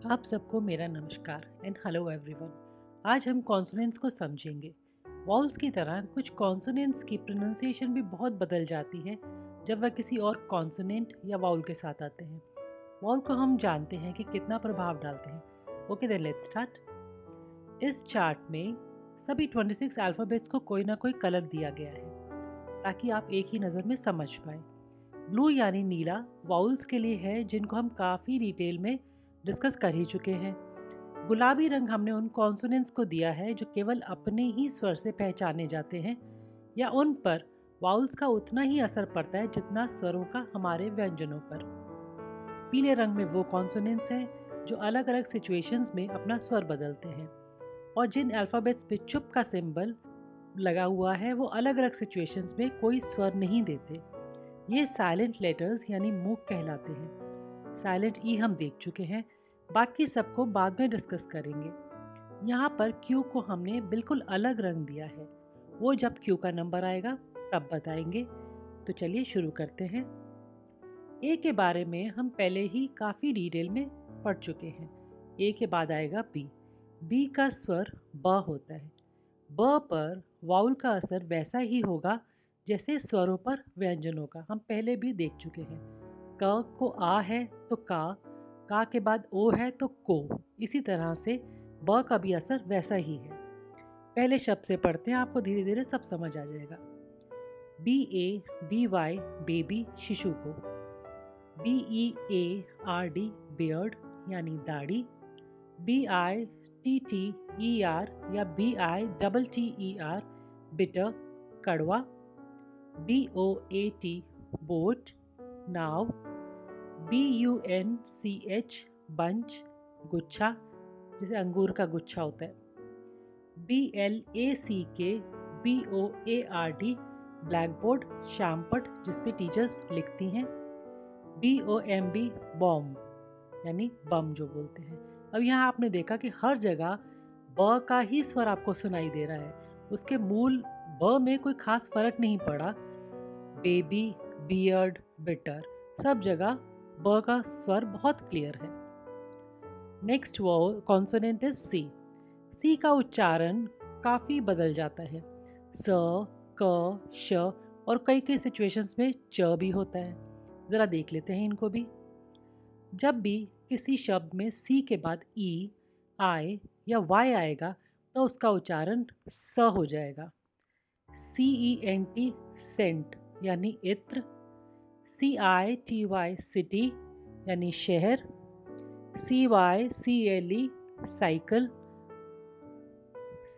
आप सबको मेरा नमस्कार एंड हेलो एवरीवन। आज हम कॉन्सोनेंट्स को समझेंगे। वाउल्स की तरह कुछ कॉन्सोनेंट्स की प्रोनाउंसिएशन भी बहुत बदल जाती है जब वह किसी और कॉन्सोनेंट या वाउल के साथ आते हैं। वाउल को हम जानते हैं कि कितना प्रभाव डालते हैं। Okay then let's start. इस चार्ट में सभी 26 अल्फ़ाबेट्स को कोई ना कोई कलर दिया गया है ताकि आप एक ही नज़र में समझ पाएँ। ब्लू यानी नीला वाउल्स के लिए है जिनको हम काफ़ी डिटेल में डिस्कस कर ही चुके हैं। गुलाबी रंग हमने उन कॉन्सोनेंट्स को दिया है जो केवल अपने ही स्वर से पहचाने जाते हैं या उन पर वाउल्स का उतना ही असर पड़ता है जितना स्वरों का हमारे व्यंजनों पर। पीले रंग में वो कॉन्सोनेंट्स हैं जो अलग अलग सिचुएशंस में अपना स्वर बदलते हैं और जिन अल्फ़ाबेट्स पे चुप का सिंबल लगा हुआ है वो अलग अलग सिचुएशंस में कोई स्वर नहीं देते। ये साइलेंट लेटर्स यानी मूक कहलाते हैं। साइलेंट ई हम देख चुके हैं, बाकी सबको बाद में डिस्कस करेंगे। यहाँ पर क्यू को हमने बिल्कुल अलग रंग दिया है, वो जब क्यू का नंबर आएगा तब बताएंगे। तो चलिए शुरू करते हैं। ए के बारे में हम पहले ही काफ़ी डिटेल में पढ़ चुके हैं। ए के बाद आएगा बी। बी का स्वर ब होता है। ब पर वाउल का असर वैसा ही होगा जैसे स्वरों पर व्यंजनों का हम पहले भी देख चुके हैं। क को आ है तो का के बाद ओ है तो को। इसी तरह से ब का भी असर वैसा ही है। पहले शब्द से पढ़ते हैं, आपको धीरे धीरे सब समझ आ जाएगा। BABY बेबी शिशु को। BEARD बियर्ड यानी दाढ़ी। BITTER या BITTER बिटर कड़वा। BOAT बोट नाव। BUNCH बंच गुच्छा, जैसे अंगूर का गुच्छा होता है। BLACK BOARD ब्लैक बोर्ड शामपट जिसपे टीचर्स लिखती हैं। BOMB बॉम्ब यानी बम जो बोलते हैं। अब यहाँ आपने देखा कि हर जगह ब का ही स्वर आपको सुनाई दे रहा है, उसके मूल ब में कोई खास फर्क नहीं पड़ा। बेबी, बियर्ड, बिटर, सब जगह ब का स्वर बहुत क्लियर है। नेक्स्ट वो कॉन्सोनेंट इज सी। सी का उच्चारण काफ़ी बदल जाता है। स, क, श और कई कई सिचुएशंस में च भी होता है। ज़रा देख लेते हैं इनको भी। जब भी किसी शब्द में सी के बाद ई, आई या वाई आएगा तो उसका उच्चारण स हो जाएगा। CENT सेंट यानी इत्र। CITY सिटी यानी शहर। CYCLE cycle.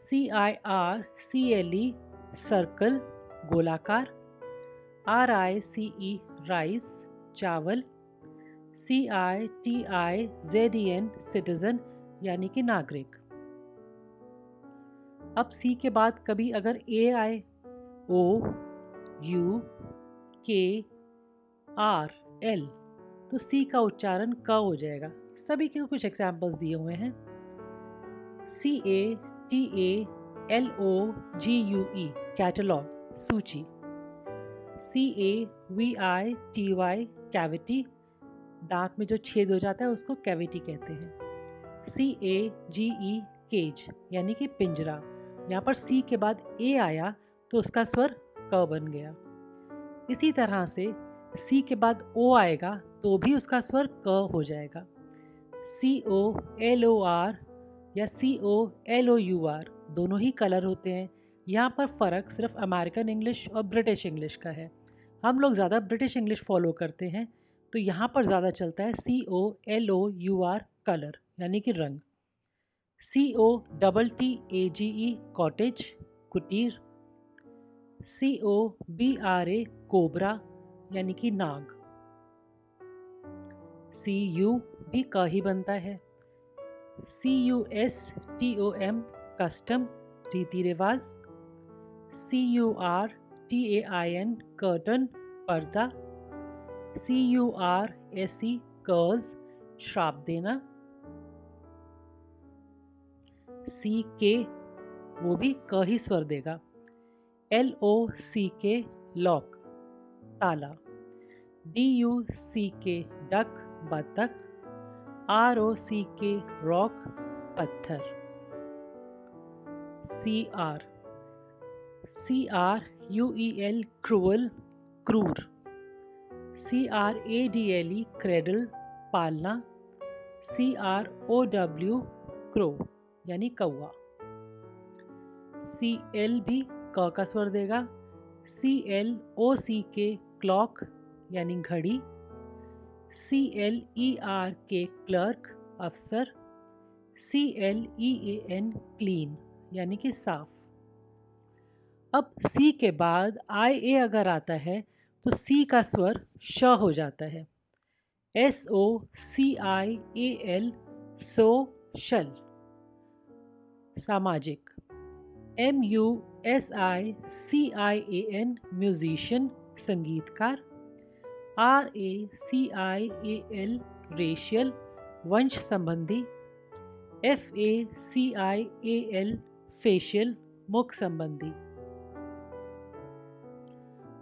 CIRCLE सर्कल गोलाकार। RICE राइस चावल। CITIZEN सिटीजन यानी कि नागरिक। अब सी के बाद कभी अगर ए आए, ओ, यू, के, आर, एल, तो सी का उच्चारण क हो जाएगा। सभी के कुछ एग्जाम्पल्स दिए हुए हैं। CATALOGUE कैटलॉग सूची। CAVITY कैविटी, दांत में जो छेद हो जाता है उसको कैविटी कहते हैं। CAGE केज यानी कि पिंजरा। यहाँ पर सी के बाद ए आया तो उसका स्वर क बन गया। इसी तरह से सी के बाद ओ आएगा तो भी उसका स्वर क हो जाएगा। COLOR या COLOUR दोनों ही कलर होते हैं। यहाँ पर फ़र्क सिर्फ अमेरिकन इंग्लिश और ब्रिटिश इंग्लिश का है। हम लोग ज़्यादा ब्रिटिश इंग्लिश फॉलो करते हैं तो यहाँ पर ज़्यादा चलता है COLOUR कलर यानी कि रंग। COTTAGE कॉटेज कुटीर। COBRA कोबरा यानी कि नाग। CU भी क ही बनता है। CUSTOM कस्टम रीति रिवाज। CURTAIN कर्टन पर्दा। CURSE कर्ज श्राप देना। CK वो भी क ही स्वर देगा। LOCK लॉक ताला। DUCK डक बतख। ROCK रॉक पत्थर। CRUEL क्रूअल क्रूर। CRADLE क्रेडल पालना। CROW क्रो यानी कौवा। CL भी क का स्वर देगा। CLOCK क्लॉक यानी घड़ी। CLERK क्लर्क अफसर। CLEAN क्लीन यानी कि साफ। अब C के बाद IA अगर आता है तो C का स्वर श हो जाता है। SOCIAL social. सामाजिक। MUSICIAN म्यूजिशियन संगीतकार। RACIAL रेशियल वंश संबंधी। FACIAL फेशियल मुख संबंधी।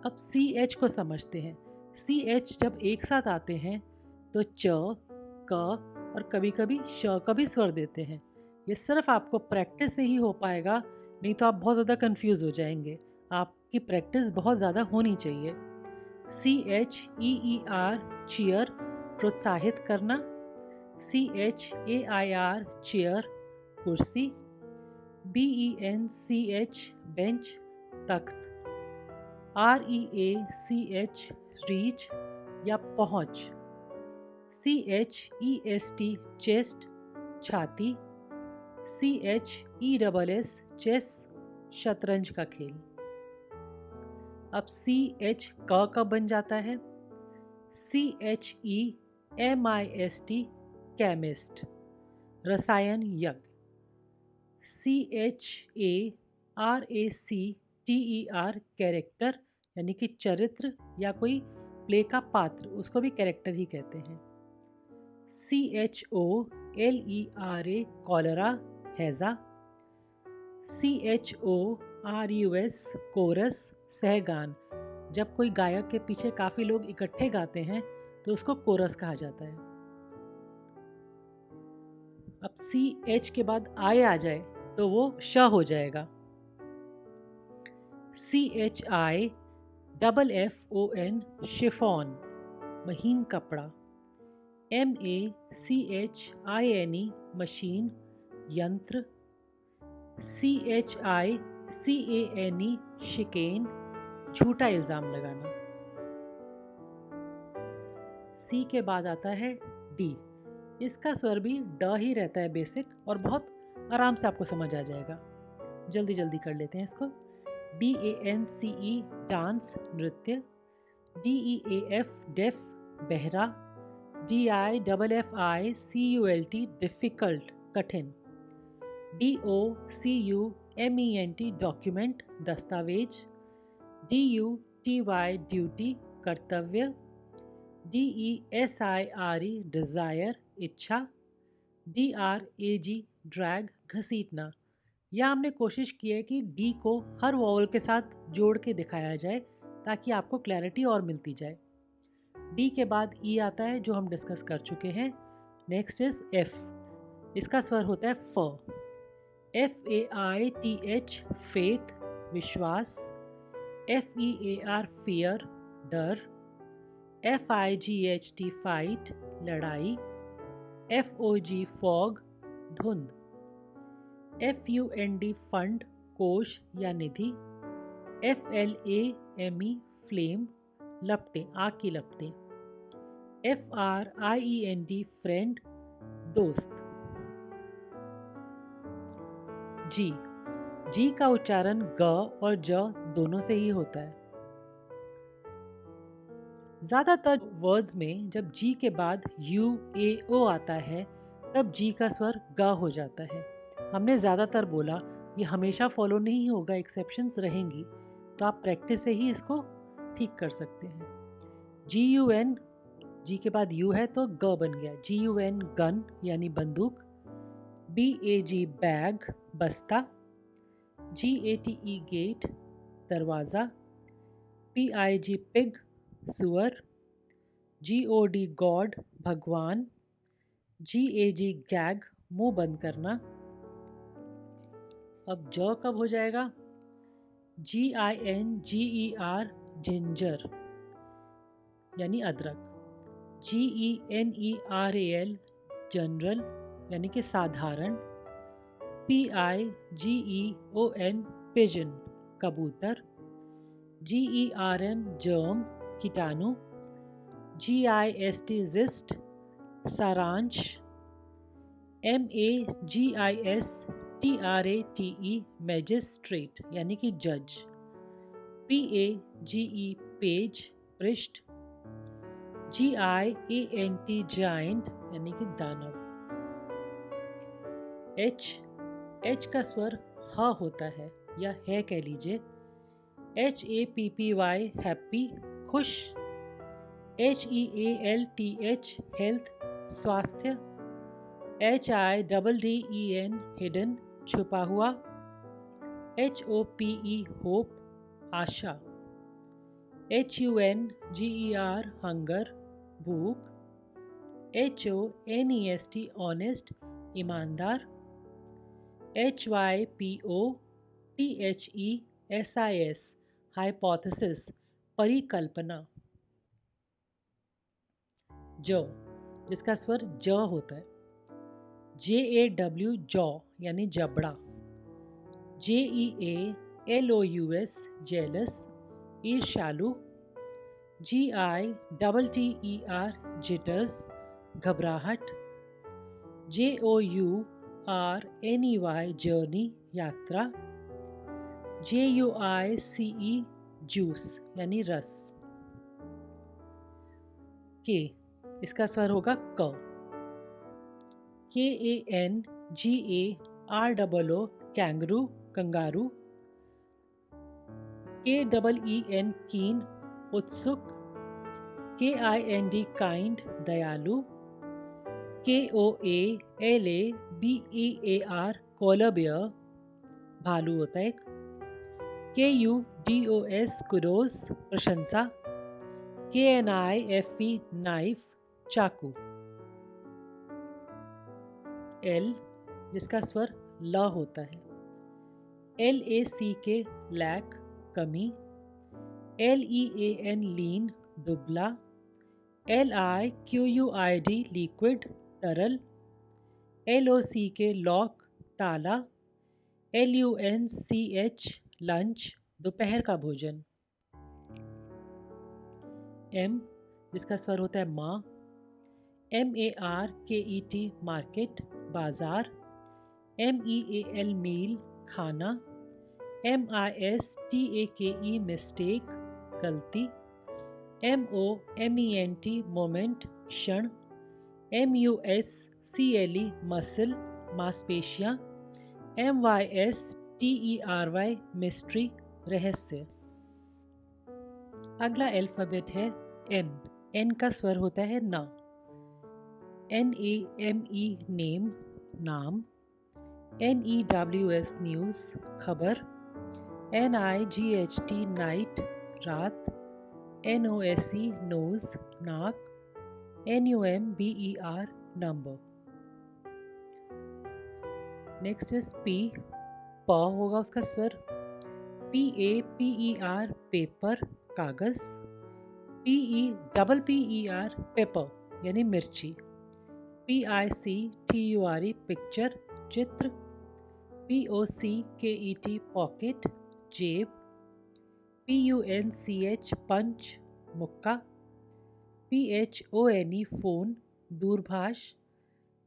अब CH को समझते हैं। CH जब एक साथ आते हैं तो च, क और कभी कभी श का भी स्वर देते हैं। ये सिर्फ आपको प्रैक्टिस से ही हो पाएगा, नहीं तो आप बहुत ज़्यादा कंफ्यूज हो जाएंगे। आपकी प्रैक्टिस बहुत ज़्यादा होनी चाहिए। CHEER चीयर प्रोत्साहित करना। CHAIR चेयर कुर्सी। BENCH बेंच तख्त। REACH रीच या पहुँच। CHEST चेस्ट छाती। CHESS चेस शतरंज का खेल। अब CH क का बन जाता है। CHEMIST केमिस्ट रसायन यज्ञ। CHARACTER कैरेक्टर यानी कि चरित्र या कोई प्ले का पात्र, उसको भी कैरेक्टर ही कहते हैं। CHOLERA कॉलरा हैजा। CHORUS coarse सहगान। जब कोई गायक के पीछे काफ़ी लोग इकट्ठे गाते हैं तो उसको कोरस कहा जाता है। अब CH के बाद I आ जाए तो वो श हो जाएगा। CHIFFON शिफॉन महीन कपड़ा। MACHINE मशीन यंत्र। CHICANE शिकेन झूठा इल्ज़ाम लगाना। C के बाद आता है D। इसका स्वर भी ड ही रहता है बेसिक, और बहुत आराम से आपको समझ आ जाएगा। जल्दी जल्दी कर लेते हैं इसको। DANCE डांस नृत्य। DEAF डेफ बहरा। DIFFICULT डिफ़िकल्ट कठिन। DOCUMENT डॉक्यूमेंट दस्तावेज। DUTY ड्यूटी कर्तव्य। DESIRE डिज़ायर इच्छा। DRAG ड्रैग घसीटना। या हमने कोशिश की है कि D को हर वॉवल के साथ जोड़ के दिखाया जाए ताकि आपको क्लैरिटी और मिलती जाए। D के बाद E आता है जो हम डिस्कस कर चुके हैं। Next is F। इसका स्वर होता है फ। FAITH फेथ विश्वास। FEAR फियर डर। FIGHT फाइट लड़ाई। FOG फॉग धुंध। FUND फंड कोश या निधि। FLAME फ्लेम लपटें आग की लपटें। FRIEND फ्रेंड दोस्त। जी का उच्चारण ग और ज दोनों से ही होता है। ज़्यादातर वर्ड्स में जब जी के बाद UAO आता है तब जी का स्वर ग हो जाता है। हमने ज़्यादातर बोला, ये हमेशा फॉलो नहीं होगा, एक्सेप्शंस रहेंगी, तो आप प्रैक्टिस से ही इसको ठीक कर सकते हैं। GUN, जी के बाद यू है तो ग बन गया। GUN गन यानी बंदूक। BAG बैग बस्ता। GATE गेट दरवाज़ा। PIG पिग सुअर। GOD गॉड भगवान। GAG गैग, मुंह बंद करना। अब जौ कब हो जाएगा? GINGER जिंजर यानी अदरक। GENERAL जनरल यानी कि साधारण। PIGEON पिजन कबूतर। GERM जर्म कीटाणु। GIST जिस्ट सारांश। MAGISTRATE मैजिस्ट्रेट यानी कि जज। PAGE पेज पृष्ठ। GIANT जाइंट यानी कि दानव। H का स्वर ह होता है या है कह लीजिए। HAPPY हैप्पी खुश। HEALTH हेल्थ स्वास्थ्य। HIDDEN हिडन छुपा हुआ। HOPE होप आशा। HUNGER हंगर भूख। HONEST ऑनेस्ट ईमानदार। HYPOTHESIS हाइपोथेसिस परिकल्पना। जौ जिसका स्वर ज होता है। JAW जौ यानी जबड़ा। JEALOUS जेलस ईर्ष्यालु। GITTER जिटर्स घबराहट। JOURNEY जर्नी यात्रा। JUICE जूस यानी रस। के इसका स्वर होगा क। KANGAROO kangaroo kangaroo. KEEN कीन उत्सुक। KIND काइंड दयालु। KOALABEAR कोलर बियर भालू होता है। KUDOS कुडोस प्रशंसा। KNIFE नाइफ चाकू। L जिसका स्वर ल होता है। LACK लैक कमी। LEAN लीन दुबला। LIQUID लिक्विड तरल। LOCK लॉक ताला। LUNCH लंच दोपहर का भोजन। M जिसका स्वर होता है माँ। MARKET मार्केट बाजार। MEAL मील खाना। MISTAKE मिस्टेक गलती। MOMENT मोमेंट क्षण। MUSCLE मसल मांसपेशियाँ। MYSTERY मिस्ट्री रहस्य। अगला अल्फ़ाबेट है N। N का स्वर होता है ना। NAME नेम नाम। NEWS न्यूज़ खबर। NIGHT नाइट रात। NOSE नोज नाक। NUMBER number. Next is P। प होगा उसका स्वर। PAPER पेपर कागज। PEPPER पेपर यानी मिर्ची। PICTURE पिक्चर चित्र। POCKET पॉकेट जेब। PUNCH पंच मुक्का। PHONE फोन दूरभाष।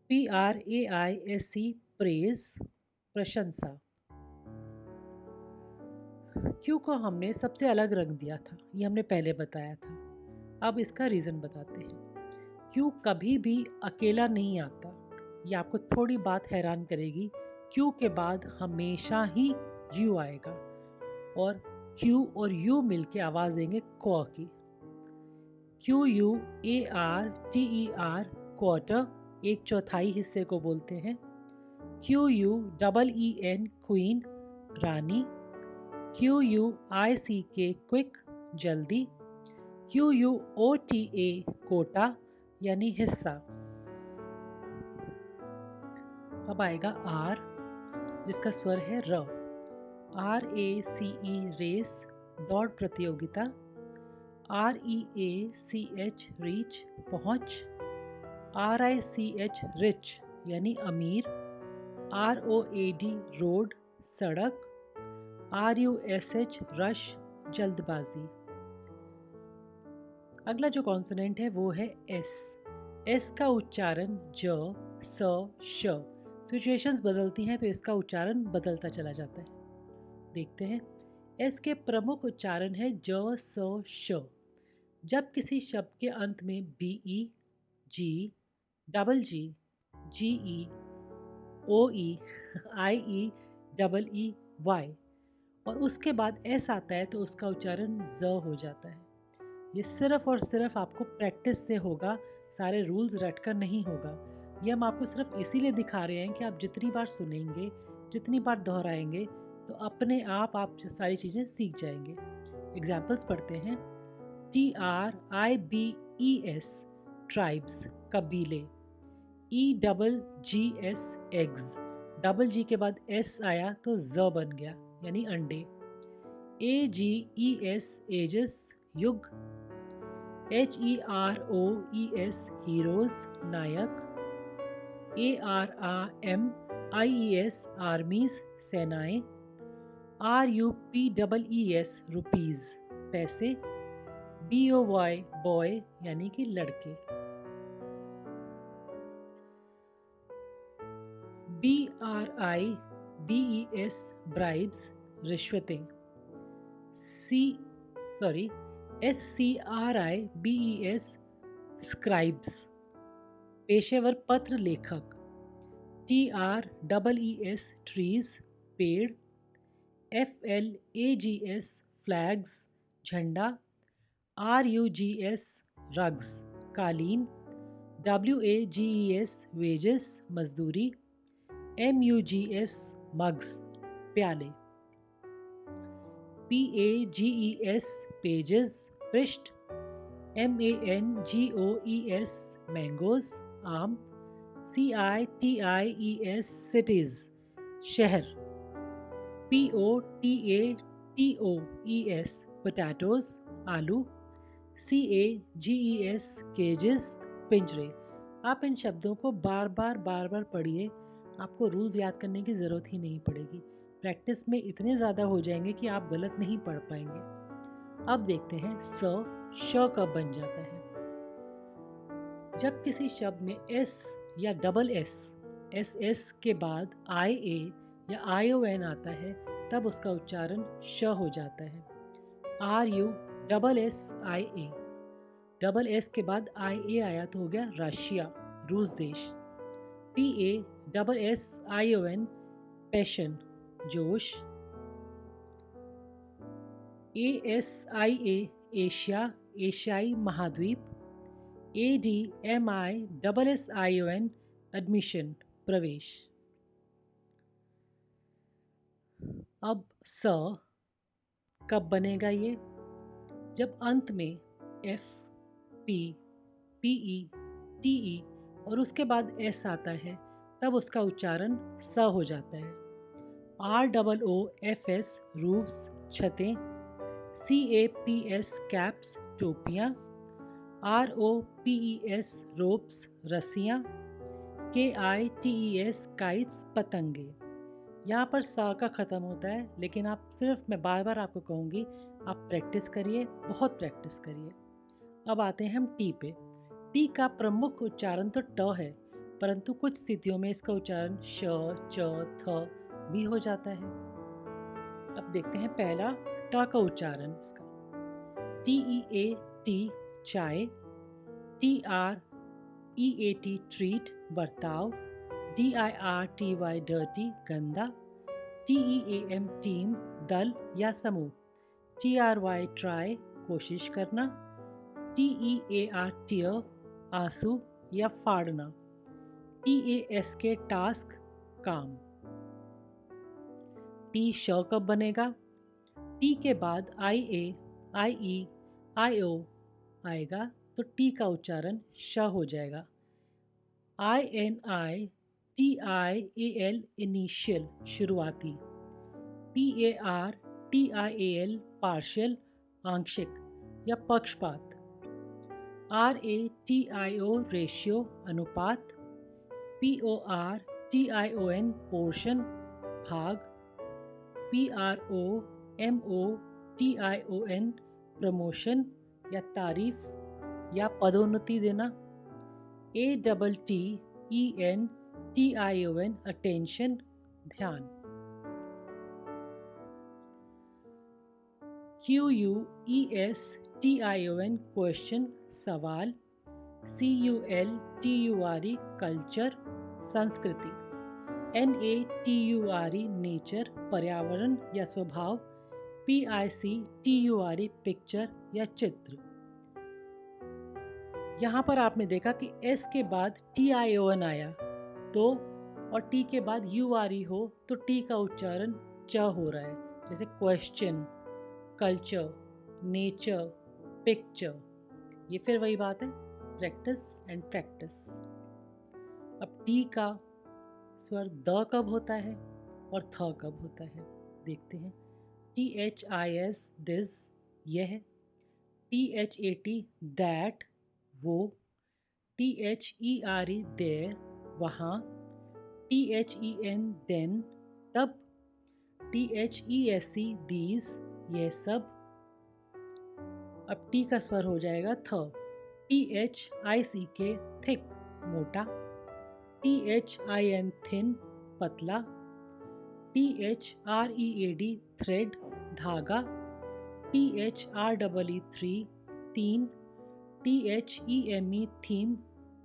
PRAISE प्रेज प्रशंसा। क्यू को हमने सबसे अलग रंग दिया था, ये हमने पहले बताया था। अब इसका रीज़न बताते हैं। क्यू कभी भी अकेला नहीं आता। ये आपको थोड़ी बात हैरान करेगी। क्यू के बाद हमेशा ही यू आएगा और क्यू और यू मिलके आवाज़ देंगे क्व की। QUARTER क्वार्टर एक चौथाई हिस्से को बोलते हैं। QUEEN क्वीन रानी। QUICK क्विक जल्दी। QUOTA कोटा यानी हिस्सा। अब आएगा आर, जिसका स्वर है र। RACE रेस, दौड़ प्रतियोगिता। REACH रीच, पहुँच। RICH रिच यानी अमीर। ROAD रोड, सड़क। RUSH रश, जल्दबाजी। अगला जो कॉन्सोनेंट है वो है एस। एस का उच्चारण ज, स, श। सिचुएशंस बदलती हैं तो इसका उच्चारण बदलता चला जाता है। देखते हैं। एस के प्रमुख उच्चारण है ज, स, श। जब किसी शब्द के अंत में BE, G, double G, GE, OE, IE, double EY और उसके बाद एस आता है तो उसका उच्चारण ज हो जाता है। ये सिर्फ और सिर्फ आपको प्रैक्टिस से होगा, सारे रूल्स रटकर नहीं होगा। ये हम आपको सिर्फ इसीलिए दिखा रहे हैं कि आप जितनी बार सुनेंगे, जितनी बार दोहराएंगे तो अपने आप सारी चीज़ें सीख जाएंगे। एग्जाम्पल्स पढ़ते हैं। TRIBES ट्राइब्स, कबीले। EGGS एग्स, डबल जी के बाद एस आया तो ज बन गया यानी अंडे। AGES एजेस, युग। HEROES हीरोज, नायक। ARMIES आर्मीज, सेनाएं। RUPEES रुपीज, पैसे। BOY बॉय यानी कि लड़के। BRIBES ब्राइब्स, रिश्वतें। SCRIBES स्क्राइब्स, पेशेवर पत्र लेखक। TREES ट्रीज, पेड़। FLAGS फ्लैग्स, झंडा। RUGS रग्स, कालीन। WAGES वेजेस, मजदूरी। MUGS मग्स, प्याले। PAGES पेजेस, पृष्ठ। MANGOES मैंगोज, आम। CITIES सिटीज, शहर। POTATOES पोटैटोज, आलू। CAGES केजेस, पिंजरे। आप इन शब्दों को बार बार पढ़िए, आपको रूल्स याद करने की ज़रूरत ही नहीं पड़ेगी। प्रैक्टिस में इतने ज़्यादा हो जाएंगे कि आप गलत नहीं पढ़ पाएंगे। अब देखते हैं स, श कब बन जाता है। जब किसी शब्द में एस या डबल एस के बाद IA या ION आता है तब उसका उच्चारण श हो जाता है। RUSSIA, डबल एस के बाद IA आया तो हो गया रशिया, रूस देश। PASSION पैशन, जोश। ASIA एशिया, एशियाई महाद्वीप। ADMISSION एडमिशन, प्रवेश। अब स कब बनेगा ये? जब अंत में F, P, PE, TE और उसके बाद S आता है तब उसका उच्चारण स हो जाता है। ROOFS रूफ्स, छतें। CAPS कैप्स, टोपियाँ। ROPES रोप्स, रस्सियाँ। KITES काइट्स, पतंगे। यहाँ पर सा का ख़त्म होता है, लेकिन मैं बार बार आपको कहूँगी, आप प्रैक्टिस करिए, बहुत प्रैक्टिस करिए। अब आते हैं हम टी पे। टी का प्रमुख उच्चारण तो ट है, परंतु कुछ स्थितियों में इसका उच्चारण श, च, थ भी हो जाता है। अब देखते हैं पहला ट का उच्चारण इसका। TEAT चाय। TREAT ट्रीट, बर्ताव। DIRTY डर्टी, गंदा। TEAM टीम, दल या समूह। TRY ट्राई, कोशिश करना। TEAR टीयर, आंसू या फाड़ना। TASK टास्क, काम। टी श कब बनेगा? टी के बाद IA, IE, IO आएगा तो टी का उच्चारण श हो जाएगा। INI TIAL इनिशियल शुरुआती, PARTIAL पार्शियल आंशिक या पक्षपात, RATIO रेशियो अनुपात, PORTION पोर्शन भाग, PROMOTION प्रमोशन या तारीफ या पदोन्नति देना, ATTENTION अटेंशन ध्यान, QUESTION क्वेश्चन सवाल, CULTURE कल्चर संस्कृति, NATURE नेचर पर्यावरण या स्वभाव, PICTURE पिक्चर या चित्र। यहाँ पर आपने देखा कि S के बाद TION आया तो और T के बाद URE हो तो T का उच्चारण च हो रहा है, जैसे क्वेश्चन, कल्चर, नेचर, पिक्चर। ये फिर वही बात है, प्रैक्टिस एंड प्रैक्टिस। अब T का स्वर द कब होता है और थ कब होता है देखते हैं। THIS दिस यह, THAT दैट वो, THERE देयर वहाँ, THEN देन तब, THESE दीज यह सब। अब T का स्वर हो जाएगा थ, THICK थिक मोटा, THIN थिन पतला, THREAD थ्रेड धागा, THREE तीन, THEME थीम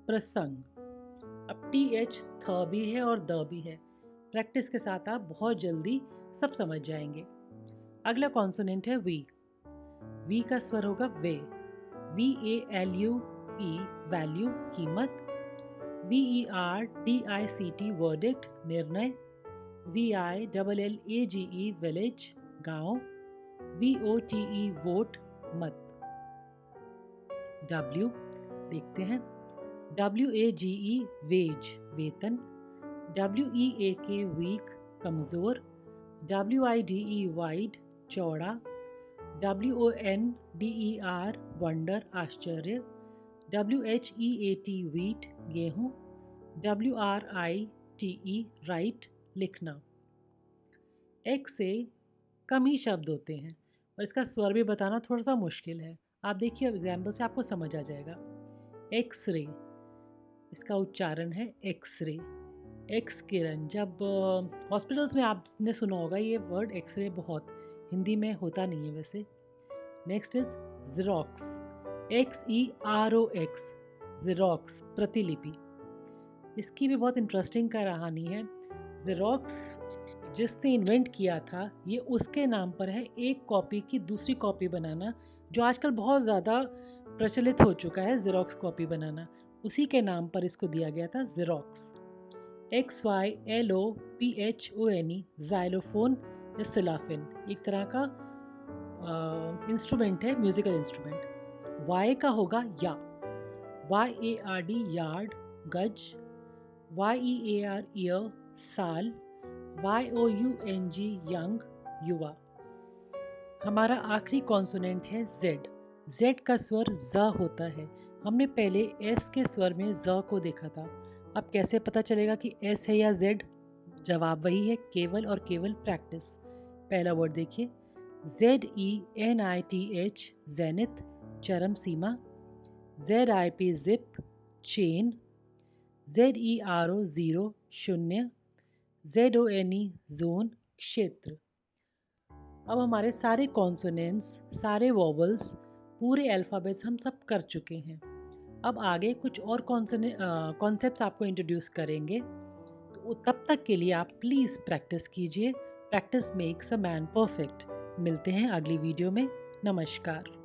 प्रसंग। अब TH थ भी है और द भी है। प्रैक्टिस के साथ आप बहुत जल्दी सब समझ जाएंगे। अगला कॉन्सोनेंट है वी। वी का स्वर होगा वे, VALUE वैल्यू कीमत, VERDICT वर्डिक्ट निर्णय, VILLAGE विलेज गांव, VOTE वोट मत। W देखते हैं, WAGE वेज वेतन, WEAK वीक कमज़ोर, WIDE वाइड चौड़ा, WONDER वंडर आश्चर्य, WHEAT वीट गेहूँ, WRITE राइट लिखना। एक से कम ही शब्द होते हैं और इसका स्वर भी बताना थोड़ा सा मुश्किल है। आप देखिए एग्जाम्पल से आपको समझ आ जाएगा। एक्सरे, इसका उच्चारण है एक्सरे, एक्स किरण। जब हॉस्पिटल्स में आपने सुना होगा ये वर्ड एक्सरे, बहुत हिंदी में होता नहीं है वैसे। Next is xerox, XEROX xerox प्रतिलिपि। इसकी भी बहुत इंटरेस्टिंग कहानी है। ज़ेरॉक्स जिसने इन्वेंट किया था ये उसके नाम पर है, एक कॉपी की दूसरी कॉपी बनाना, जो आजकल बहुत ज़्यादा प्रचलित हो चुका है ज़ेरॉक्स कॉपी बनाना, उसी के नाम पर इसको दिया गया था ज़ेरॉक्स। XYLOPHONE ज़ाइलोफोन या सिलाफिन, एक तरह का इंस्ट्रूमेंट है, म्यूज़िकल इंस्ट्रूमेंट। Y का होगा या, YARD यार्ड गज, YEAR ईयर साल, YOUNG यंग युवा। हमारा आखिरी कॉन्सोनेंट है Z। Z का स्वर ज़ होता है। हमने पहले S के स्वर में ज़ को देखा था। अब कैसे पता चलेगा कि S है या Z? जवाब वही है, केवल और केवल प्रैक्टिस। पहला वर्ड देखिए, ZENITH ज़ैनिथ चरम सीमा, ZIP zip chain, ZERO zero शून्य, ZONE जोन क्षेत्र। अब हमारे सारे कॉन्सोनेंट्स, सारे वॉवल्स, पूरे अल्फ़ाबेट्स हम सब कर चुके हैं। अब आगे कुछ और कॉन्सेप्ट्स आपको इंट्रोड्यूस करेंगे, तो तब तक के लिए आप प्लीज़ प्रैक्टिस कीजिए। Practice makes a man perfect. मिलते हैं अगली वीडियो में। नमस्कार।